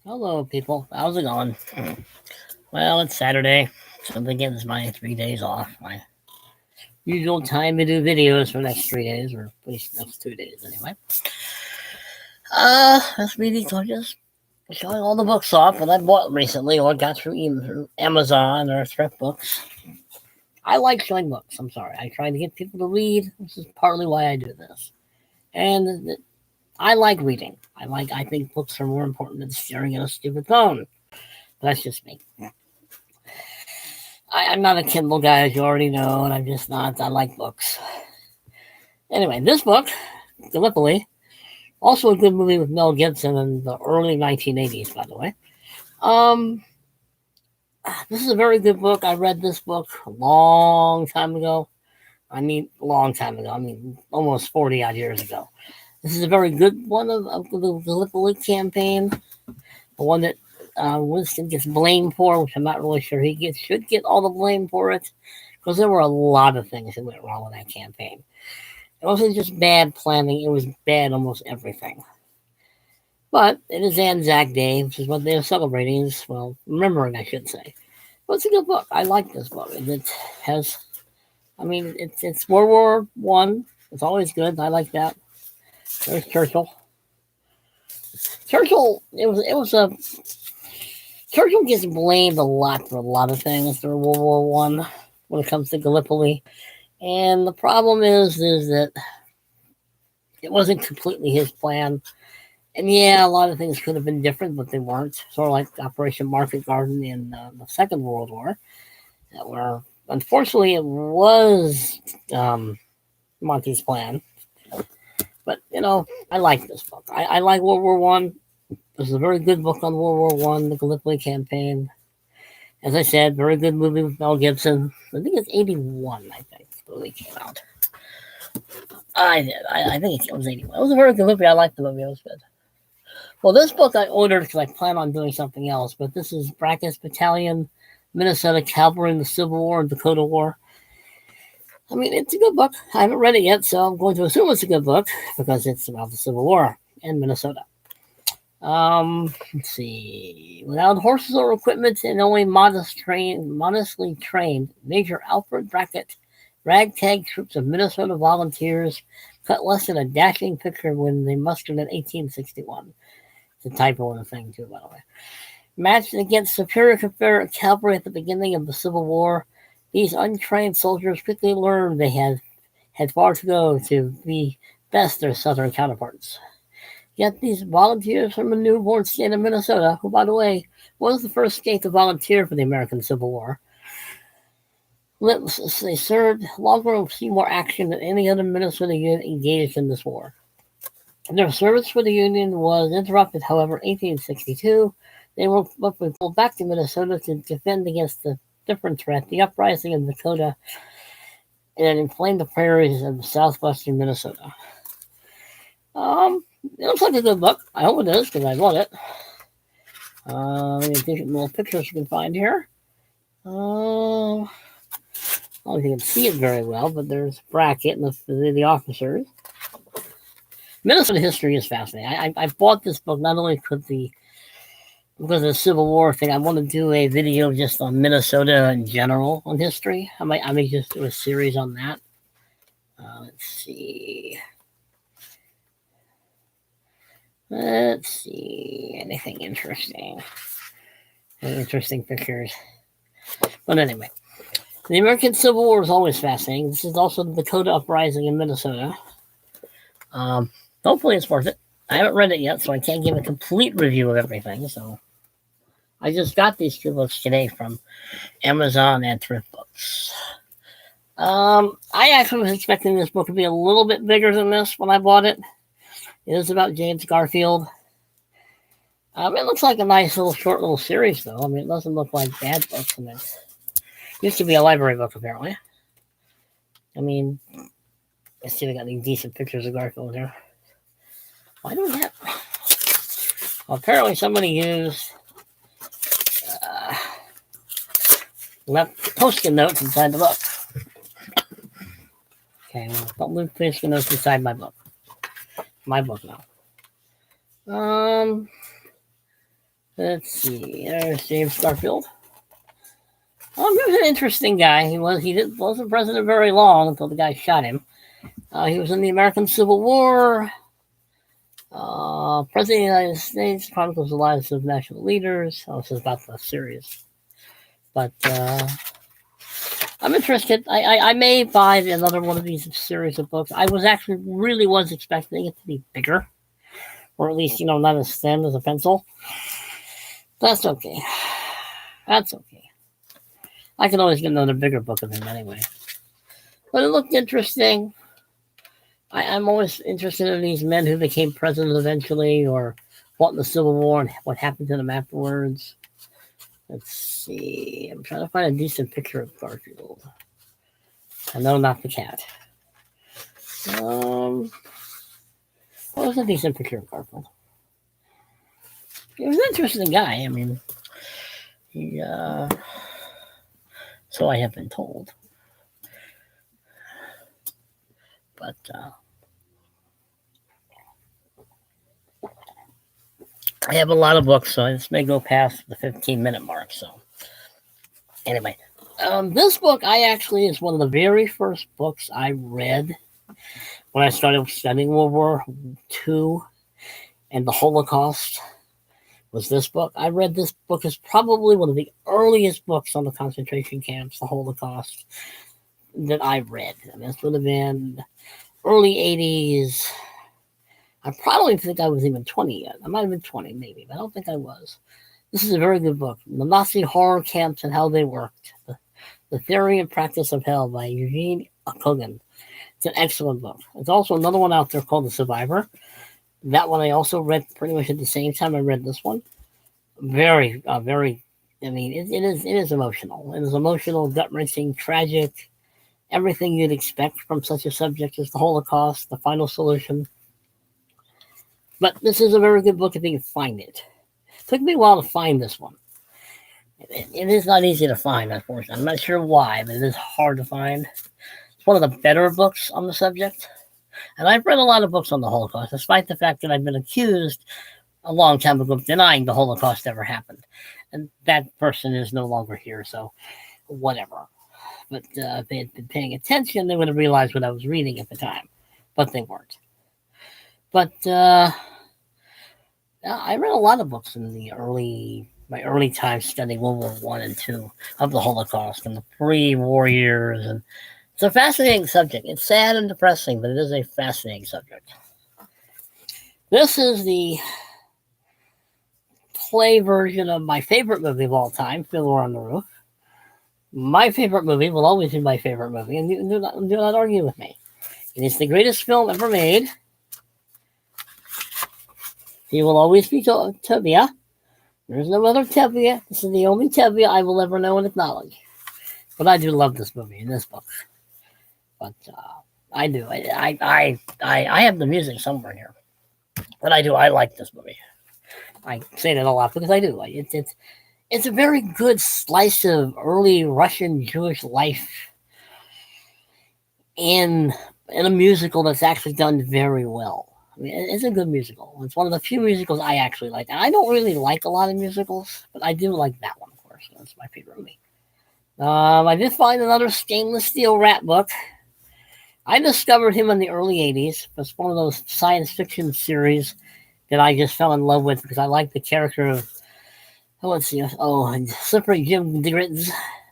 Hello, people. How's it going? Well, it's Saturday, so it begins my 3 days off. My usual time to do videos for the next 3 days, or at least next 2 days, anyway. This meeting, so I'm just showing all the books off that I bought recently or got through Amazon or thrift books. I like showing books. I'm sorry. I try to get people to read. This is partly why I do this. And I like reading. I think books are more important than staring at a stupid phone. That's just me. I'm not a Kindle guy, as you already know, and I'm just not. I like books. Anyway, this book, Gallipoli, also a good movie with Mel Gibson in the early 1980s, by the way. Um, this is a very good book. I read this book a long time ago. A long time ago. Almost 40 odd years ago. This is a very good one of the Gallipoli campaign. The one that Winston gets blamed for, which I'm not really sure should get all the blame for it, because there were a lot of things that went wrong with that campaign. It wasn't just bad planning; it was bad almost everything. But it is Anzac Day, which is what they're celebrating. Remembering, I should say. But it's a good book. I like this book. It has, it's World War One. It's always good. I like that. There's Churchill. Churchill gets blamed a lot for a lot of things through World War One when it comes to Gallipoli, and the problem is that it wasn't completely his plan. And yeah, a lot of things could have been different, but they weren't. Sort of like Operation Market Garden in the Second World War, where unfortunately it was Monty's plan. But I like this book. I like World War One. This is a very good book on World War One, the Gallipoli campaign. As I said, very good movie with Mel Gibson. I think it's 81, I think, the movie came out. I did. I think it was 81. It was a very good movie. I liked the movie. It was good. Well, this book I ordered because I plan on doing something else, but this is Brackett's Battalion, Minnesota Cavalry in the Civil War and Dakota War. It's a good book. I haven't read it yet, so I'm going to assume it's a good book because it's about the Civil War in Minnesota. Let's see. Without horses or equipment and only modestly trained, Major Alfred Brackett, ragtag troops of Minnesota volunteers, cut less than a dashing picture when they mustered in 1861. It's a typo in the thing, too, by the way. Matched against superior Confederate cavalry at the beginning of the Civil War, these untrained soldiers quickly learned they had far to go to be best their Southern counterparts. Yet these volunteers from a newborn state of Minnesota, who, by the way, was the first state to volunteer for the American Civil War, they served longer and see more action than any other Minnesota unit engaged in this war. Their service for the Union was interrupted, however, in 1862. They were pulled back to Minnesota to defend against the different threat, the uprising in Dakota, and inflamed the prairies of southwestern Minnesota. It looks like a good book. I hope it is, because I bought it. Different little pictures you can find here. I don't know if you can see it very well, but there's Brackett and the officers. Minnesota history is fascinating. I bought this book not only because of the Civil War thing. I want to do a video just on Minnesota in general on history. I may just do a series on that. Let's see. Anything interesting? Any interesting pictures? But anyway, the American Civil War is always fascinating. This is also the Dakota Uprising in Minnesota. Hopefully it's worth it. I haven't read it yet, so I can't give a complete review of everything. So I just got these two books today from Amazon and thrift books. I actually was expecting this book to be a little bit bigger than this when I bought it. It is about James Garfield. It looks like a nice short little series, though. It doesn't look like bad books. It used to be a library book, apparently. Let's see if we got any decent pictures of Garfield here. Why do we have? Well, apparently somebody used left post-it notes inside the book. Okay, well, don't leave post-it notes inside my book. My book now. Let's see. There's James Garfield. He was an interesting guy. Wasn't president very long until the guy shot him. He was in the American Civil War. President of the United States, chronicles the lives of national leaders. This is about the series. But I'm interested. I may buy another one of these series of books. I really was expecting it to be bigger. Or at least, not as thin as a pencil. That's okay. That's okay. I can always get another bigger book of him anyway. But it looked interesting. I'm always interested in these men who became president eventually or fought in the Civil War and what happened to them afterwards. Let's see. I'm trying to find a decent picture of Garfield. I know, not the cat. What was a decent picture of Garfield? He was an interesting guy. I mean, so I have been told. But I have a lot of books, so this may go past the 15-minute mark. So anyway, this book is one of the very first books I read when I started studying World War II and the Holocaust. Was this book. I read this book as probably one of the earliest books on the concentration camps, the Holocaust, that I read. I mean, this would have been early 80s. I probably think I was even 20 yet. I might have been 20 maybe, but I don't think I was. This is a very good book. The Nazi horror camps and how they worked. The Theory and Practice of Hell by Eugene Kogan. It's an excellent book. There's also another one out there called The Survivor. That one I also read pretty much at the same time I read this one. Very, I mean, it is emotional. It is emotional, gut-wrenching, tragic, everything you'd expect from such a subject as the Holocaust, the final solution. But this is a very good book if you can find it. It took me a while to find this one. It is not easy to find, unfortunately. I'm not sure why, but it is hard to find. It's one of the better books on the subject. And I've read a lot of books on the Holocaust, despite the fact that I've been accused a long time ago of denying the Holocaust ever happened. And that person is no longer here, so whatever. But if they had been paying attention, they would have realized what I was reading at the time. But they weren't. But I read a lot of books in my early time studying World War I and II of the Holocaust and the pre-war years, and it's a fascinating subject. It's sad and depressing, but it is a fascinating subject. This is the play version of my favorite movie of all time, Fiddler on the Roof. My favorite movie will always be my favorite movie, and do not argue with me. It is the greatest film ever made. He will always be Tevye. There's no other Tevye. This is the only Tevye I will ever know and acknowledge. But I do love this movie and this book. But I do. I have the music somewhere here. But I do. I like this movie. I say that a lot because I do. It's a very good slice of early Russian Jewish life in a musical that's actually done very well. I mean, it's a good musical. It's one of the few musicals I actually like. And I don't really like a lot of musicals, but I do like that one, of course. That's my favorite movie. I did find another Stainless Steel Rat book. I discovered him in the early 80s. It's one of those science fiction series that I just fell in love with because I like the character of, Slippery Jim Digritz.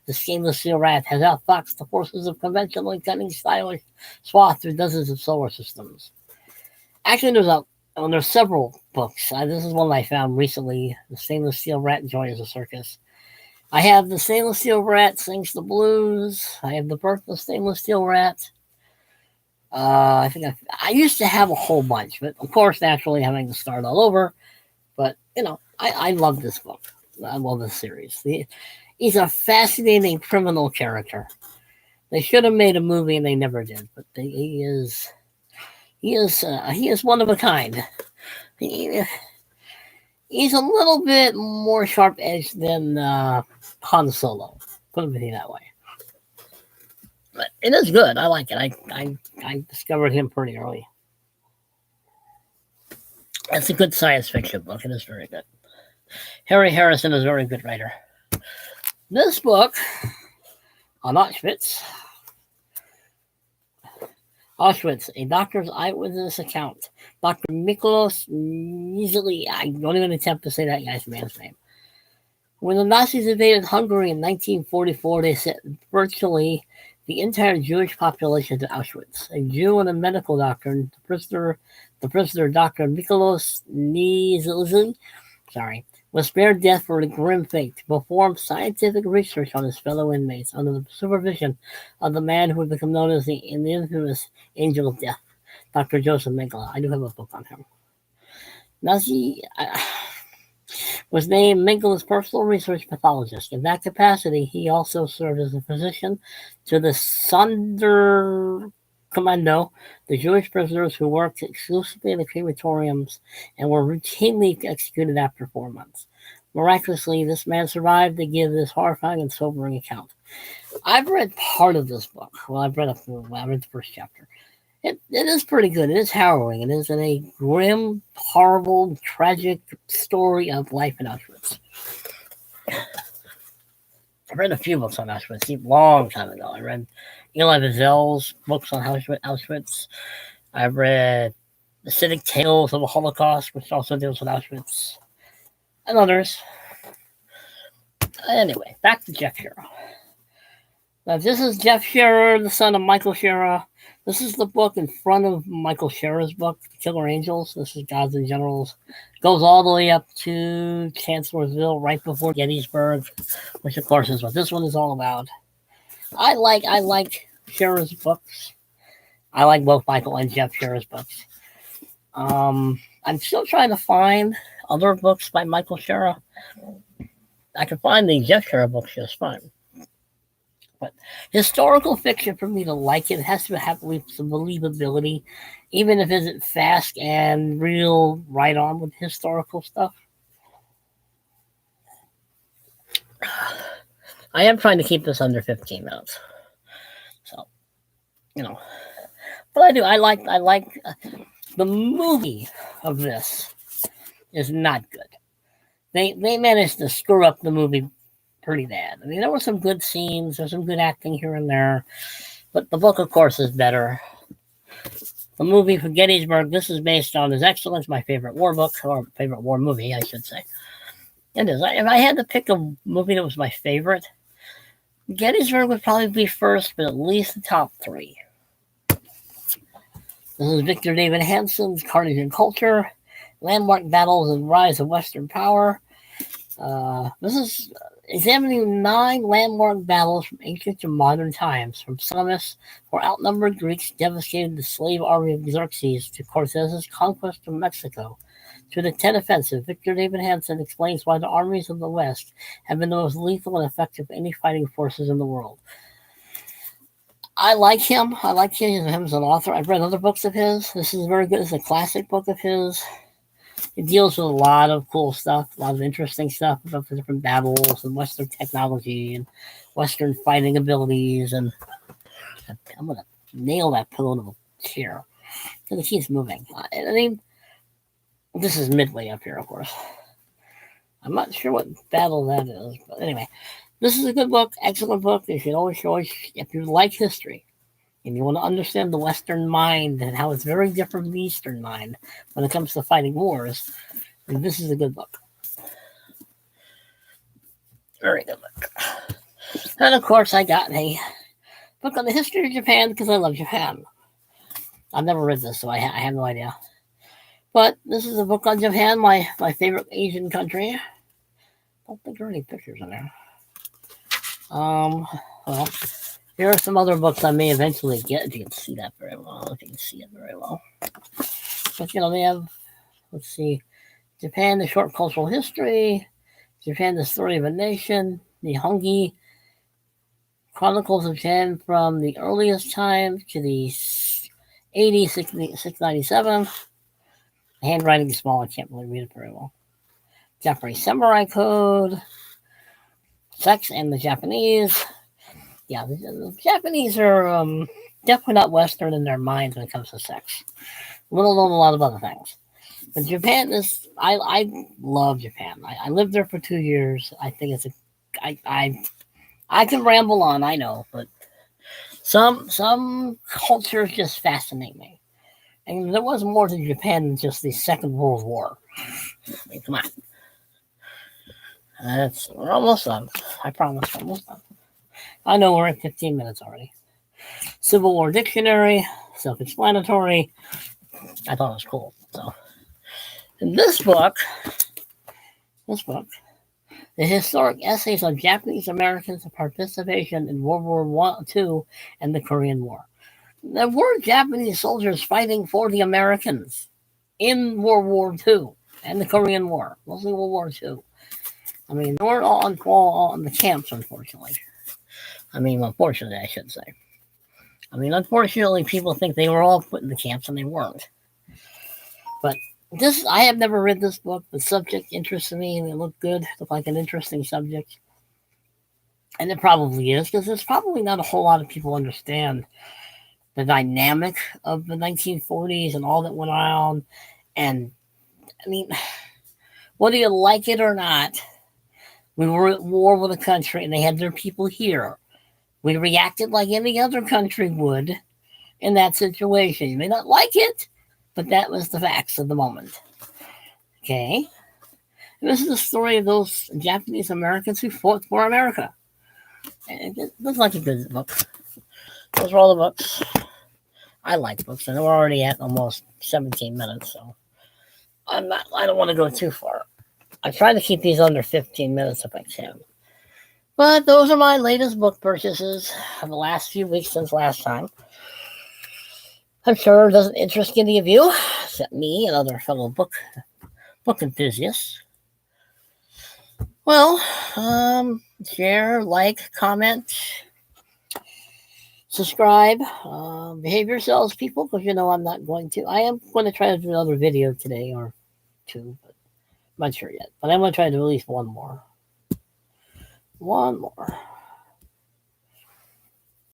The Stainless Steel Rat has outfoxed the forces of conventionally cunning, stylish swath through dozens of solar systems. Actually, there's several books. This is one I found recently. The Stainless Steel Rat Joins the Circus. I have the Stainless Steel Rat Sings the Blues. I have the Birth of the Stainless Steel Rat. I think I used to have a whole bunch, but of course, naturally, having to start all over. But I love this book. I love this series. He's a fascinating criminal character. They should have made a movie, and they never did. But he is one of a kind. He's a little bit more sharp-edged than Han Solo. Put it that way. But it is good. I like it. I discovered him pretty early. It's a good science fiction book. It is very good. Harry Harrison is a very good writer. This book on Auschwitz, a doctor's eyewitness account. Dr. Miklos Nizeli, I don't even attempt to say that guy's man's name. When the Nazis invaded Hungary in 1944, they sent virtually the entire Jewish population to Auschwitz. A Jew and a medical doctor, the prisoner Dr. Miklos Nizeli, was spared death for a grim fate to perform scientific research on his fellow inmates under the supervision of the man who would become known as the infamous Angel of Death, Dr. Joseph Mengele. I do have a book on him. Nazi was named Mengele's personal research pathologist. In that capacity, he also served as a physician to the Sonderkommando, the Jewish prisoners who worked exclusively in the crematoriums and were routinely executed after 4 months. Miraculously, this man survived to give this horrifying and sobering account. I've read part of this book. Well, I read the first chapter. It is pretty good. It is harrowing. It is a grim, horrible, tragic story of life in Auschwitz. I read a few books on Auschwitz a long time ago. I read Elie Wiesel's books on Auschwitz. I've read The Acidic Tales of the Holocaust, which also deals with Auschwitz, and others. Anyway, back to Jeff Scherer. Now, this is Jeff Scherer, the son of Michael Scherer. This is the book in front of Michael Scherer's book, The Killer Angels. This is Gods and Generals. Goes all the way up to Chancellorsville, right before Gettysburg, which of course is what this one is all about. I like Scherer's books. I like both Michael and Jeff Scherer's books. I'm still trying to find other books by Michael Scherer. I can find the Jeff Scherer books just fine. But historical fiction, for me to like it, has to have some believability, even if it isn't fast and real right on with historical stuff. I am trying to keep this under 15 minutes. So, but I do. I like the movie of this is not good. They managed to screw up the movie pretty bad. I mean, there were some good scenes, there's some good acting here and there, but the book, of course, is better. The movie for Gettysburg, this is based on, is excellent. It's my favorite war book, or favorite war movie, I should say. It is. If I had to pick a movie that was my favorite, Gettysburg would probably be first, but at least the top 3. This is Victor David Hanson's Carnage and Culture, Landmark Battles and Rise of Western Power. This is examining 9 landmark battles from ancient to modern times, from Salamis, where outnumbered Greeks devastated the slave army of Xerxes, to Cortez's conquest of Mexico, to the Tet Offensive. Victor David Hanson explains why the armies of the West have been the most lethal and effective of any fighting forces in the world. I like him. I like him as an author. I've read other books of his. This is very good. It's a classic book of his. It deals with a lot of cool stuff, a lot of interesting stuff about the different battles and Western technology and Western fighting abilities. And I'm going to nail that pillow to the chair because it keeps moving. I mean, this is midway up here, of course. I'm not sure what battle that is, but anyway, this is a good book, excellent book. You should always, if you like history, and you want to understand the Western mind and how it's very different from the Eastern mind when it comes to fighting wars, and this is a good book. Very good book. And of course, I got a book on the history of Japan because I love Japan. I've never read this, so I have no idea. But this is a book on Japan, my favorite Asian country. I don't think there are any pictures in there. Well, here are some other books I may eventually get, if you can see that very well. But, they have, let's see, Japan, the Short Cultural History, Japan, the Story of a Nation, Nihongi, Chronicles of Japan from the earliest time to the 697. The handwriting is small, I can't really read it very well. Japanese Samurai Code, Sex and the Japanese. Yeah, the Japanese are definitely not Western in their minds when it comes to sex, let alone a lot of other things. But Japan is, I love Japan. I lived there for 2 years. I think it's a, I can ramble on, I know, but some cultures just fascinate me. And there was more to Japan than just the Second World War. I mean, come on. We're almost done. I promise, we're almost done. I know we're at 15 minutes already. Civil War Dictionary, self-explanatory. I thought it was cool. So, in this book, the historic essays on Japanese Americans' participation in World War II and the Korean War. There were Japanese soldiers fighting for the Americans in World War II and the Korean War, mostly World War II. I mean, they weren't all in the camps, unfortunately. I mean, unfortunately, I should say. I mean, unfortunately, people think they were all put in the camps and they weren't. But I have never read this book. The subject interested me and it looked good. It looked like an interesting subject. And it probably is, because there's probably not a whole lot of people understand the dynamic of the 1940s and all that went on. And, I mean, whether you like it or not, we were at war with a country and they had their people here. We reacted like any other country would in that situation. You may not like it, but that was the facts of the moment. Okay? And this is the story of those Japanese Americans who fought for America. And it looks like a good book. Those are all the books. I like books, and we're already at almost 17 minutes, so I don't want to go too far. I try to keep these under 15 minutes if I can. But those are my latest book purchases of the last few weeks since last time. I'm sure it doesn't interest any of you, except me and other fellow book enthusiasts. Well, share, like, comment, subscribe, behave yourselves, people, because you know I'm not going to. I am going to try to do another video today or two, but I'm not sure yet. But I'm going to try to do at least one more.